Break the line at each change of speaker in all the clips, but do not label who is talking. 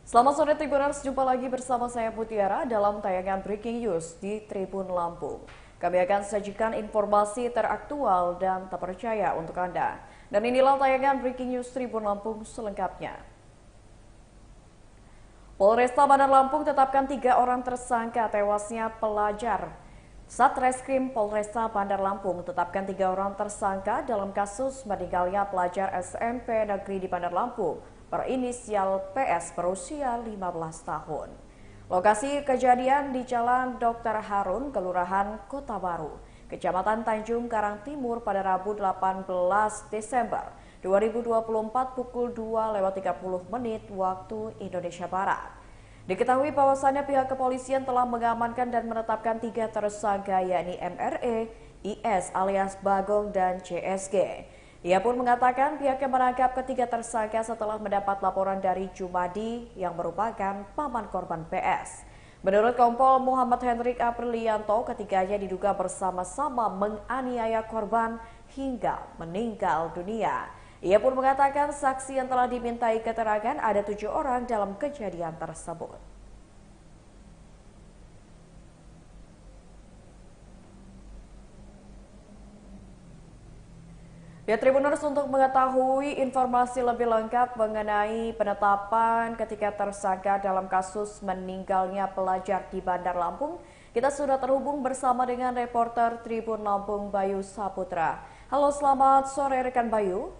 Selamat sore Tribuners, jumpa lagi bersama saya Mutiara dalam tayangan Breaking News di Tribun Lampung. Kami akan sajikan informasi teraktual dan terpercaya untuk Anda. Dan inilah tayangan Breaking News Tribun Lampung selengkapnya. Polresta Bandar Lampung tetapkan 3 orang tersangka tewasnya pelajar. Satreskrim Polresta Bandar Lampung tetapkan 3 orang tersangka dalam kasus meninggalnya pelajar SMP Negeri di Bandar Lampung berinisial PS berusia 15 tahun. Lokasi kejadian di Jalan Dr. Harun, Kelurahan Kota Baru, Kecamatan Tanjung Karang Timur pada Rabu 18 Desember 2024 pukul 2:30 waktu Indonesia Barat. Diketahui bahwasannya pihak kepolisian telah mengamankan dan menetapkan 3 tersangka yakni MRE, IS alias Bagong dan CSG. Ia pun mengatakan pihaknya menangkap ketiga tersangka setelah mendapat laporan dari Jumadi yang merupakan paman korban PS. Menurut Kompol Muhammad Hendrik Aprilianto, ketiganya diduga bersama-sama menganiaya korban hingga meninggal dunia. Ia pun mengatakan saksi yang telah dimintai keterangan ada 7 orang dalam kejadian tersebut. Ya, Tribuners, untuk mengetahui informasi lebih lengkap mengenai penetapan ketiga tersangka dalam kasus meninggalnya pelajar di Bandar Lampung, kita sudah terhubung bersama dengan reporter Tribun Lampung Bayu Saputra. Halo, selamat sore rekan Bayu.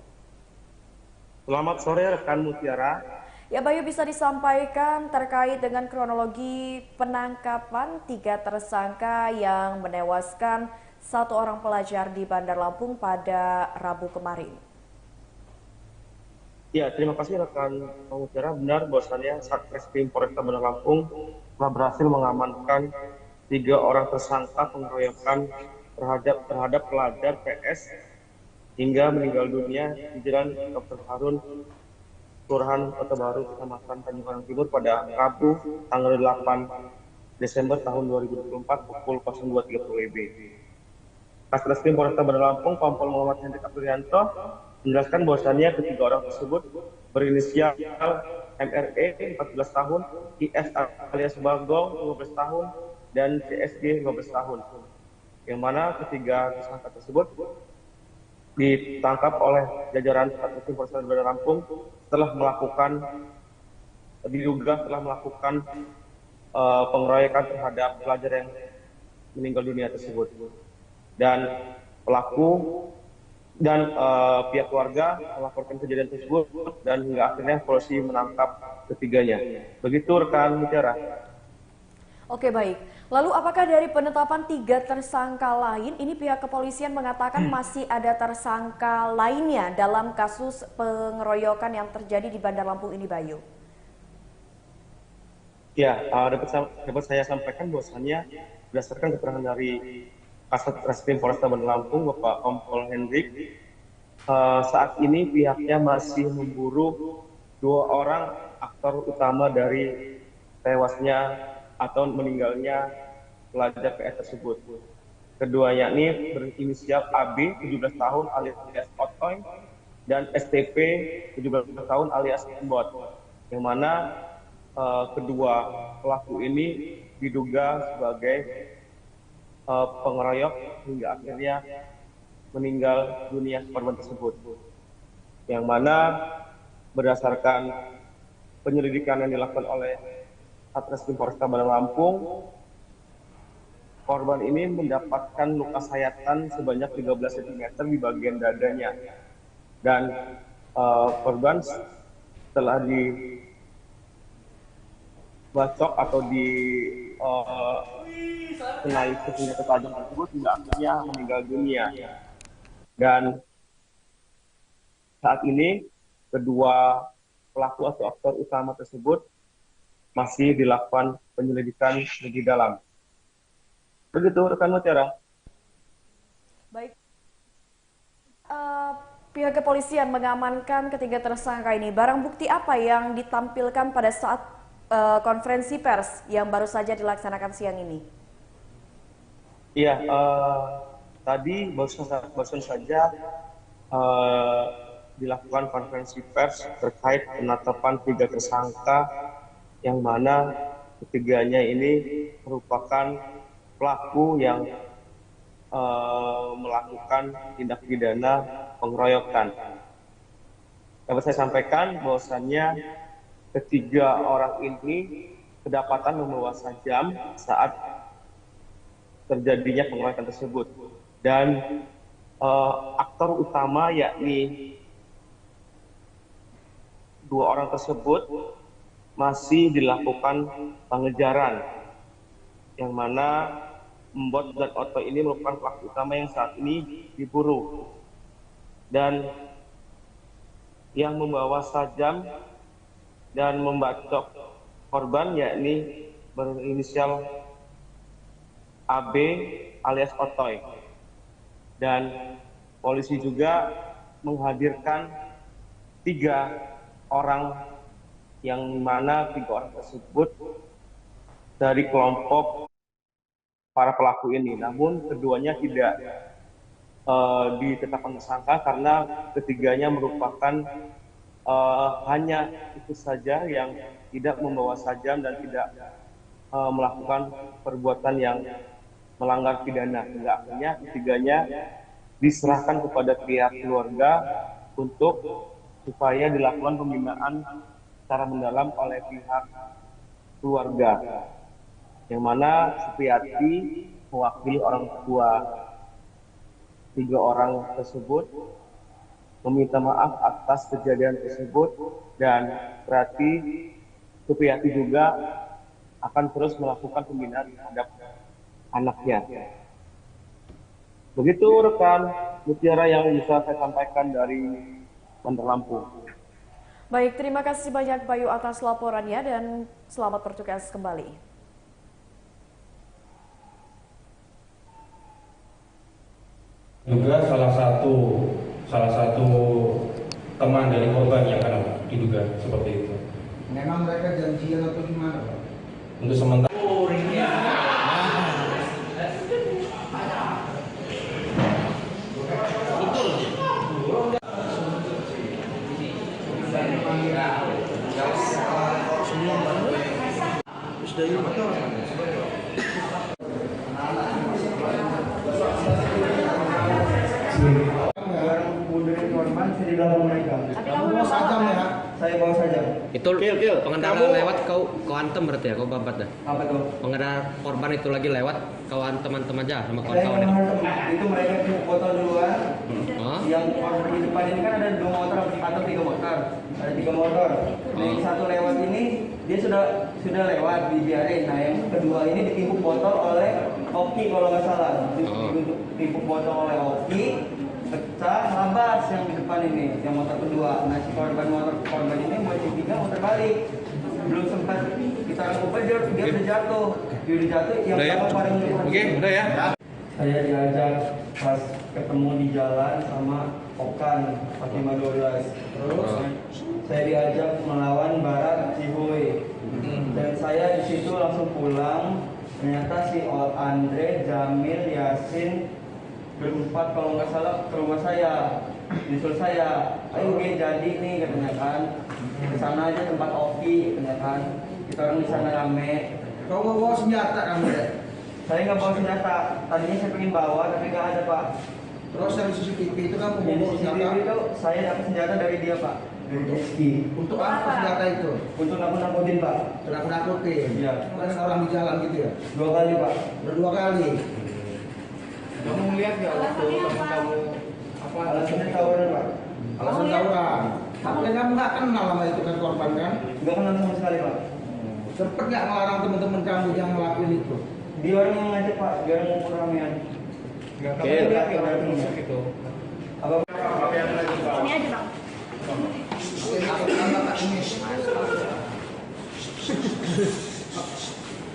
Selamat sore rekan Mutiara.
Ya, Bayu, bisa disampaikan terkait dengan kronologi penangkapan 3 tersangka yang menewaskan 1 orang pelajar di Bandar Lampung pada Rabu kemarin.
Ya, terima kasih rekan Mutiara. Benar bahwasannya Satreskrim Polresta Bandar Lampung telah berhasil mengamankan 3 orang tersangka pengeroyokan terhadap pelajar PS hingga meninggal dunia di Jalan Dr. Harun, Kelurahan Kota Baru, Kecamatan Tanjung Karang Timur pada Rabu tanggal 8 Desember tahun 2024 pukul 02.30 WIB. Satreskrim Polresta Bandar Lampung, Kompol Muhammad Hendrik Aprilianto menjelaskan bahwasannya ketiga orang tersebut berinisial MRE 14 tahun, IS alias Bagong 15 tahun, dan CSG 15 tahun. Yang mana ketiga tersangka tersebut ditangkap oleh jajaran Satreskrim Polresta Bandar Lampung setelah diduga melakukan pengeroyokan terhadap pelajar yang meninggal dunia tersebut. Dan pelaku dan pihak keluarga melaporkan kejadian tersebut dan hingga akhirnya polisi menangkap ketiganya. Begitu rekan Mutiara.
Oke, baik. Lalu apakah dari penetapan 3 tersangka lain, ini pihak kepolisian mengatakan masih ada tersangka lainnya dalam kasus pengeroyokan yang terjadi di Bandar Lampung ini, Bayu?
Ya, dapat saya sampaikan bahwasannya berdasarkan keterangan dari Satreskrim Polresta Bandar Lampung, Bapak Kompol Hendrik, saat ini pihaknya masih memburu 2 orang aktor utama dari tewasnya atau meninggalnya pelajar PS tersebut. Kedua yakni berinisial AB 17 tahun alias Otoy dan STP 17 tahun alias Bot. Yang mana kedua pelaku ini diduga sebagai pengeroyok hingga akhirnya meninggal dunia korban tersebut. Yang mana berdasarkan penyelidikan yang dilakukan oleh Satreskrim Polresta Bandar Lampung, korban ini mendapatkan luka sayatan sebanyak 13 cm di bagian dadanya. Dan korban setelah dibacok atau dikenai senjata tajam tersebut hingga akhirnya meninggal dunia. Dan saat ini kedua pelaku atau aktor utama tersebut masih dilakukan penyelidikan lebih dalam. Begitu rekan Mutiara.
Baik. Pihak kepolisian mengamankan ketiga tersangka ini. Barang bukti apa yang ditampilkan pada saat konferensi pers yang baru saja dilaksanakan siang ini?
Iya, tadi barusan saja dilakukan konferensi pers terkait penetapan 3 tersangka yang mana ketiganya ini merupakan pelaku yang melakukan tindak pidana pengeroyokan. Dapat saya sampaikan bahwasannya ketiga orang ini kedapatan membawa sajam saat terjadinya pengeroyokan tersebut. Dan aktor utama yakni dua orang tersebut masih dilakukan pengejaran, yang mana Mbot dan Oto ini merupakan pelaku utama yang saat ini diburu. Dan yang membawa sajam dan membacok korban yakni berinisial AB alias Otoy. Dan polisi juga menghadirkan 3 orang yang mana 3 orang tersebut dari kelompok para pelaku ini. Namun keduanya tidak ditetapkan tersangka karena ketiganya merupakan hanya itu saja yang tidak membawa sajam dan tidak melakukan perbuatan yang melanggar pidana. Hingga akhirnya ketiganya diserahkan kepada pihak keluarga untuk supaya dilakukan pembinaan secara mendalam oleh pihak keluarga, yang mana Supriyati mewakili orang tua 3 orang tersebut meminta maaf atas kejadian tersebut, dan berarti Supriyati juga akan terus melakukan pembinaan terhadap anaknya. Begitu rekan Mutiara yang bisa saya sampaikan dari Bandar Lampung.
Baik, terima kasih banyak Bayu atas laporannya dan selamat bertugas kembali.
Juga salah satu teman dari korban yang akan diduga seperti itu.
Memang mereka janjian atau gimana, Pak?
Untuk sementara
Kamu sajam ya? Saya bawa sajam.
Itu pengendara lewat kau antem berarti ya, kau babat dah.
Apa tuh?
Pengendara korban itu lagi lewat, kau antem aja sama
Saya
kawan-kawan itu.
itu mereka punya foto duluan.
Oh?
Yang korban di depan ini kan ada 2 motor atau 3 motor. Ada 3 motor. Nah, yang satu lewat ini dia sudah lewat dibiarin. Nah, yang kedua ini ditimpuk botol oleh Oki kalau nggak salah. Ditimpuk botol oleh Oki, pecah, labas yang di depan ini, yang motor kedua. Nah, si korban ini masih 3 motor balik. Belum sempat kita rangkup dia udah jatuh. Dia udah jatuh yang sama paling depan.
Oke, udah ya.
Saya diajak pas ketemu di jalan sama Okan 4512. Terus saya diajak melawan Barat Cihuy. Dan saya di situ langsung pulang. Ternyata si Andre, Jamil, Yasin berempat kalau nggak salah ke rumah saya. Nyusul saya, ayo jadi nih katanya kan. Ke sana aja tempat Oki katanya kan. Kita orang di sana rame.
Kau mau bawa senjata kamu deh?
Saya nggak bawa senjata. Tadinya saya pengen bawa tapi nggak ada, Pak.
Terus dari CCTV itu kamu
Di
bawa
CCTV
senjata?
itu saya dapat senjata dari dia, Pak. Dari Rizky.
Untuk apa senjata itu?
Untuk nakut-nakutin, Pak.
Nakut-nakutin?
Iya.
Dengan orang di jalan gitu ya?
2 kali, Pak.
Berdua kali?
Kamu lihat nggak waktu kamu apa?
Alasannya tawuran, Pak.
Alasan tawuran? Tapi kan kamu nggak kenal sama itu kan korban kan?
Nggak kenal sama sekali, Pak.
Sempet nggak ngelarang teman-teman kamu yang ngelakuin itu?
Dia orang yang ngajak, Pak. Dia orang yang ramean.
Nggak
Oke.
kamu lihat nggak waktu masuk itu?
Apa?
Ini aja bang.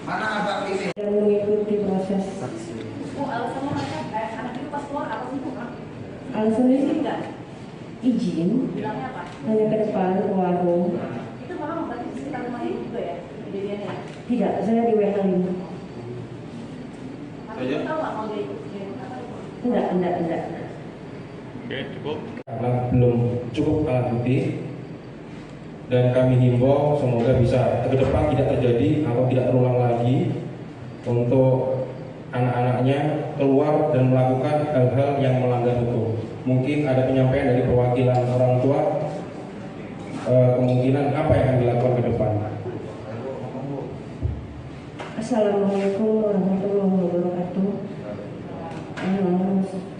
Mana abang ini?
Dan mengikuti proses. Oh, alasannya mereka anak itu pas keluar apa sih bang? Alasannya sih enggak izin. Bilangnya apa? Hanya ke depan ke warung. Itu malah berarti di sekitar rumah ini juga ya kejadiannya? Tidak, saya di WH 5. Tapi tahu nggak kalau dia ikut apa itu? Enggak.
karena belum cukup alat bukti dan kami himbau semoga bisa ke depan tidak terjadi atau tidak terulang lagi untuk anak-anaknya keluar dan melakukan hal-hal yang melanggar hukum. Mungkin ada penyampaian dari perwakilan orang tua, kemungkinan apa yang akan dilakukan ke depan.
Assalamualaikum warahmatullahi wabarakatuh.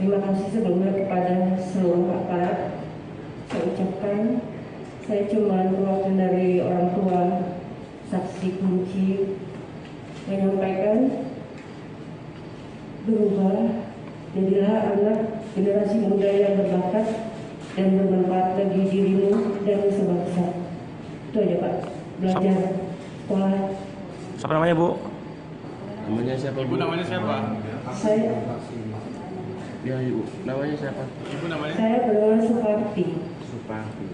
Terima kasih sebelumnya kepada seluruh aparat. Saya ucapkan, saya cuma perwakilan dari orang tua saksi kunci menyampaikan, berubah, jadilah anak generasi muda yang berbakat dan bermanfaat bagi dirimu dan sebangsa. Itu aja Pak, belajar, sekolah.
Siapa namanya Bu?
Namanya siapa?
Ibu namanya siapa?
Saya
Ya ibu. Namanya siapa?
Ibu namanya?
Saya bernama Suparti.
Suparti.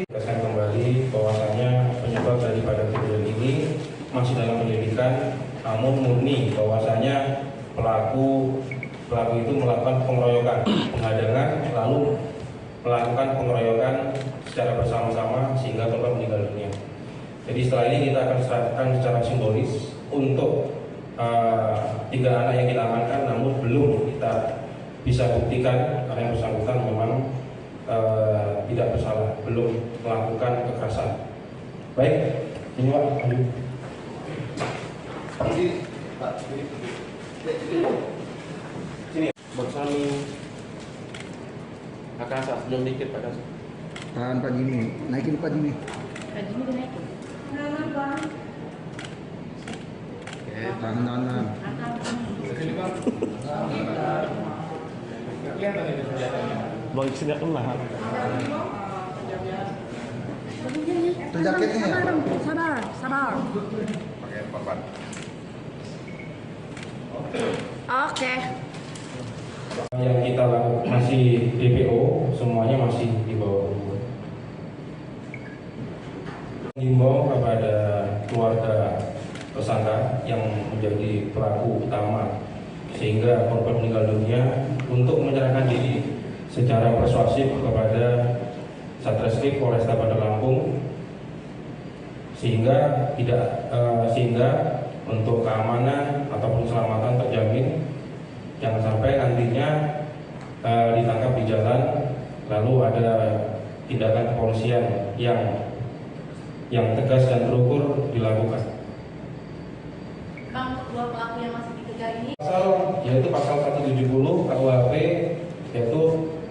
Tegaskan kembali bahwasanya penyebab daripada kejadian ini masih dalam penyelidikan, namun murni bahwasanya pelaku itu melakukan pengeroyokan, penghadangan, lalu melakukan pengeroyokan secara bersama-sama sehingga korban meninggal dunia. Jadi setelah ini kita akan serahkan secara simbolis untuk 3 anak yang kita amankan, namun belum kita bisa buktikan karena yang bersangkutan memang tidak bersalah, belum melakukan kekerasan. Baik, ini Pak.
Sini. Barusan Kakak Asa, sebelum dikit Pak Asa.
Tahan Pak Jimmy, naikin Pak Jimmy. Tahan.
Sini Bang. Kelihatan ini senjatanya.
Bang Iksin kena.
Itu jaketnya ya?
Sabar.
Pakai papan.
Oke.
Yang kita lakukan masih DPO, semuanya masih di bawah umur. Himbau kepada keluarga tersangka yang menjadi pelaku utama sehingga korban meninggal dunia untuk menyerahkan diri secara persuasif kepada Satreskrim Polresta Bandar Lampung sehingga untuk keamanan ataupun keselamatan terjamin, jangan sampai nantinya ditangkap di jalan lalu ada tindakan kepolisian yang tegas dan terukur dilakukan.
Bang, untuk 2 pelaku yang masih dikejar ini
Yaitu pasal 170 KUHP, yaitu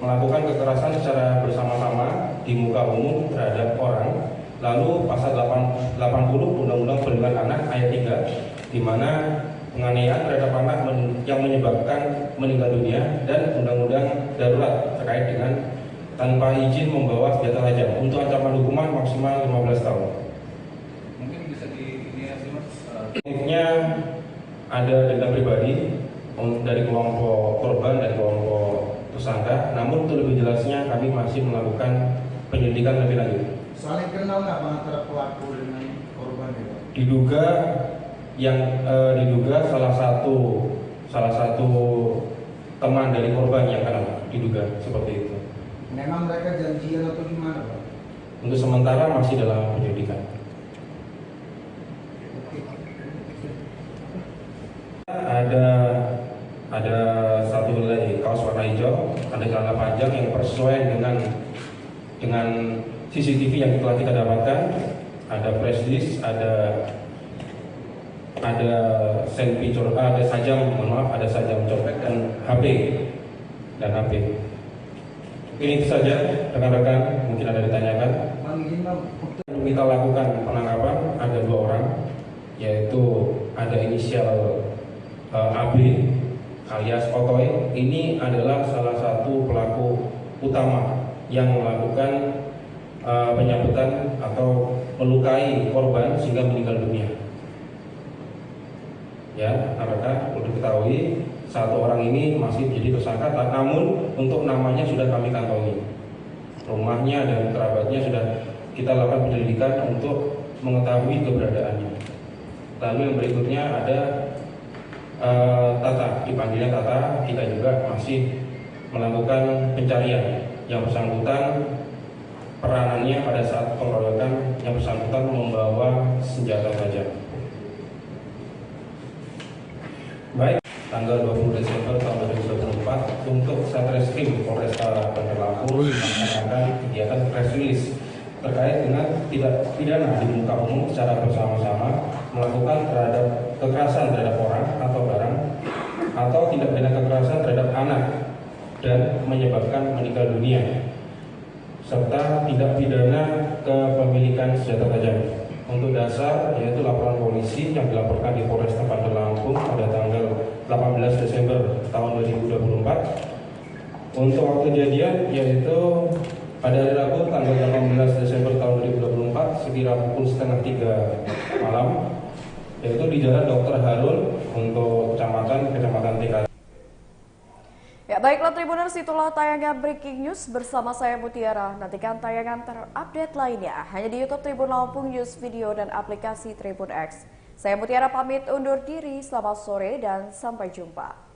melakukan kekerasan secara bersama-sama di muka umum terhadap orang. Lalu pasal 80 Undang-Undang Perlindungan Anak ayat 3, di mana penganiayaan terhadap anak yang menyebabkan meninggal dunia, dan Undang-Undang Darurat terkait dengan tanpa izin membawa senjata tajam untuk ancaman hukuman maksimal 15 tahun.
Mungkin bisa diiniasi Mas.
Motifnya ada dendam pribadi dari kelompok korban dan kelompok tersangka, namun untuk lebih jelasnya kami masih melakukan penyelidikan lebih lanjut.
Saling kenal nggak antara pelaku dengan korban itu?
Diduga salah satu teman dari korban yang kenal, diduga seperti itu.
Memang mereka janjian atau gimana Pak?
Untuk sementara masih dalam penyelidikan. Ada satu helai kaos warna hijau, ada celana panjang yang persesuaian dengan CCTV yang telah kita dapatkan, ada flash disk, ada sajam copet dan HP. Ini itu saja rekan-rekan, mungkin ada ditanyakan.
Bang izin Bang.
Kita lakukan penangkapan ada 2 orang, yaitu ada inisial AB alias Otoy. Ini adalah salah satu pelaku utama yang melakukan penyambutan atau melukai korban sehingga meninggal dunia. Ya, rekan-rekan, untuk diketahui 1 orang ini masih menjadi tersangka, namun untuk namanya sudah kami kantongi. Rumahnya dan kerabatnya sudah kita lakukan penyelidikan untuk mengetahui keberadaannya. Lalu yang berikutnya ada Tata, dipanggilnya Tata. Kita juga masih melakukan pencarian. Yang bersangkutan peranannya pada saat pengeroyokan yang bersangkutan membawa senjata tajam. Baik, tanggal 20 Desember tahun 2024 untuk Satreskrim Polresta Bandar Lampung melaksanakan kegiatan press release terkait dengan tindak pidana di muka umum secara bersama-sama melakukan kekerasan terhadap orang atau barang atau tindak pidana kekerasan terhadap anak dan menyebabkan meninggal dunia serta tindak pidana kepemilikan senjata tajam. Untuk dasar yaitu laporan polisi yang dilaporkan di Polresta Bandar Lampung pada tanggal 18 Desember tahun 2024. Untuk waktu kejadian yaitu pada hari Rabu tanggal 18 Desember tahun 2024 sekira pukul setengah 3 malam, yaitu di Jalan Dr. Harun untuk Kecamatan TK.
Ya, baiklah Tribuners, itulah tayangan Breaking News bersama saya Mutiara. Nantikan tayangan terupdate lainnya hanya di YouTube Tribun Lampung News Video dan aplikasi Tribun X. Saya Mutiara pamit undur diri, selamat sore dan sampai jumpa.